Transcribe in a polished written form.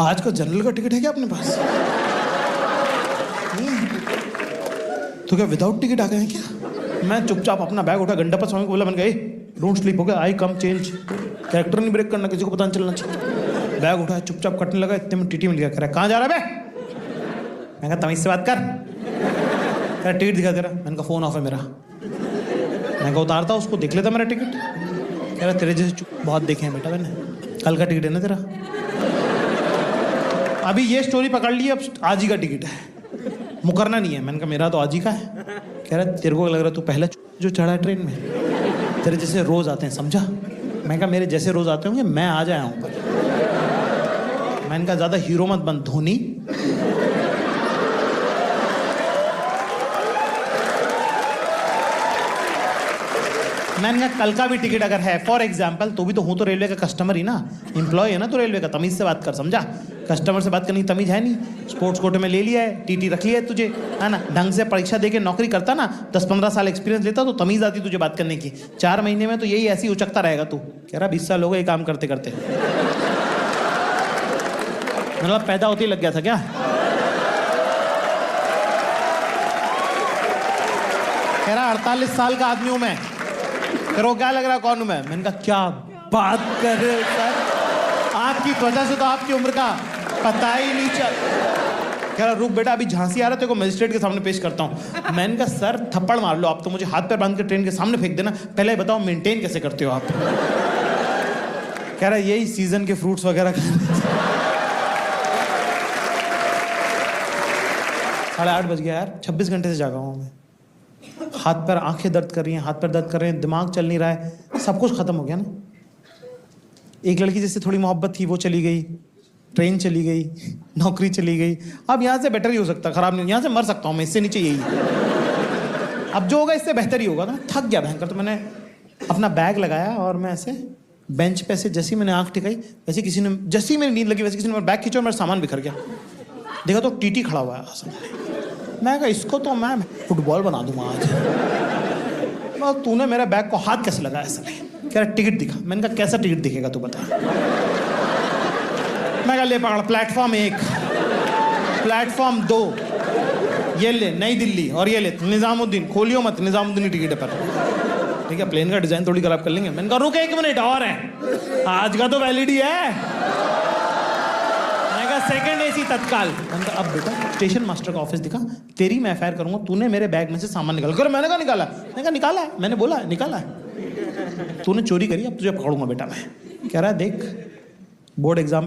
आज का जनरल का टिकट है क्या अपने पास? तो क्या विदाउट टिकट आ गए हैं क्या? मैं चुपचाप अपना बैग उठा, गंडा स्वामी को बोला, मैंने कहा डोंट स्लीप, हो गया, आई कम चेंज, कैरेक्टर नहीं ब्रेक करना, किसी को पता नहीं चलना चाहिए। बैग उठाया, चुपचाप कटने लगा, इतने में टीटी मिल गया, कह रहा कहाँ जा रहा है बे? मैं कहा तमीज से बात कर। कह रहा टिकट दिखा दे रहा। मैंने कहा फोन ऑफ है मेरा। मैं कहा उतारता उसको, देख लेता मेरा टिकट। कह रहा तेरे जैसे बहुत देखे हैं बेटा मैंने, कल का टिकट है ना तेरा। अभी ये स्टोरी पकड़ ली, अब आज ही का टिकट है, मुकरना नहीं है। मैंने कहा मेरा तो आज ही का है। कह रहा तेरे को लग रहा तू पहला जो चढ़ा है ट्रेन में, तेरे जैसे रोज आते हैं, समझा? मैं कहा मेरे जैसे रोज आते होंगे, मैं आज आया हूं पर। मैंने कहा ज्यादा हीरो मत बन धोनी। मैंने कहा कल का भी टिकट अगर है फॉर एग्जाम्पल, तो भी तो हूं तो रेलवे का कस्टमर ही ना, एम्प्लॉय है ना तो रेलवे का, तमीज से बात कर, समझा? कस्टमर से बात करने की तमीज है नहीं। स्पोर्ट्स कोटे में ले लिया है, टीटी रख लिया है तुझे, है ना? ढंग से परीक्षा देके नौकरी करता ना, 10-15 साल एक्सपीरियंस लेता तो तमीज आती तुझे बात करने की। 4 महीने में तो यही ऐसी उचकता रहेगा तू। कह रहा 20 साल हो गए काम करते करते। मतलब पैदा होते ही लग गया था क्या? कह रहा 48 साल का आदमी हूं मैं। फिर वो क्या लग रहा कौन हूं मैं? मैंने कहा क्या बात कर रहे हो सर, आपकी त्वचा से तो आपकी उम्र का पता ही नहीं चल। कह रहा रुक बेटा, अभी झांसी आ रहा है, तेरे को मजिस्ट्रेट के सामने पेश करता हूँ। मैंने कहा सर थप्पड़ मार लो आप तो, मुझे हाथ पैर बांध के ट्रेन के सामने फेंक देना, पहले बताओ मेंटेन कैसे करते हो आप? कह रहा यही सीजन के फ्रूट्स वगैरह खाने। 8:30 बज गया यार, 26 घंटे से जागा हूँ मैं। हाथ पैर, आंखें दर्द कर रही हैं, हाथ पैर दर्द कर रहे हैं, दिमाग चल नहीं रहा है, सब कुछ खत्म हो गया ना। एक लड़की जैसे थोड़ी मोहब्बत थी वो चली गई, ट्रेन चली गई, नौकरी चली गई। अब यहाँ से बेटर ही हो सकता, खराब नहीं, यहाँ से मर सकता हूँ मैं, इससे नीचे यही। अब जो होगा इससे बेहतर ही होगा ना। थक गया भयंकर, तो मैंने अपना बैग लगाया और मैं ऐसे बेंच पे ऐसे, जैसी मैंने आंख टिकाई वैसे किसी ने, जैसी मेरी नींद लगी वैसे किसी ने मेरा बैग खींचा और मेरा सामान बिखर गया। देखा तो टीटी खड़ा हुआ है। मैं कहा इसको तो मैं फुटबॉल बना दूंगा आज। तूने मेरे बैग को हाथ कैसे लगाया ऐसा? कह रहा टिकट दिखा। मैंने कहा कैसा टिकट दिखेगा तू बता? मैं कहा ले पकड़, प्लेटफॉर्म 1, प्लेटफॉर्म 2, ये ले नई दिल्ली, और ये ले निजामुद्दीन। खोलियो मत, निजामुद्दीन टिकट है पर। ठीक है, प्लेन का डिजाइन थोड़ी खराब कर लेंगे। मैंने कहा रुक 1 मिनट और है, आज का तो वैलिड ही है। सेकंड एसी तत्काल। मैंने कहा अब बेटा स्टेशन मास्टर का ऑफिस दिखा, तेरी मैं एफआईआर करूंगा, तूने मेरे बैग में से सामान निकाल कर। मैंने कहा निकाला? मैंने कहा निकाला है, मैंने बोला निकाला है। तूने चोरी करी, अब तुझे पकड़ूंगा बेटा मैं। कह रहा है देख बोर्ड एग्जाम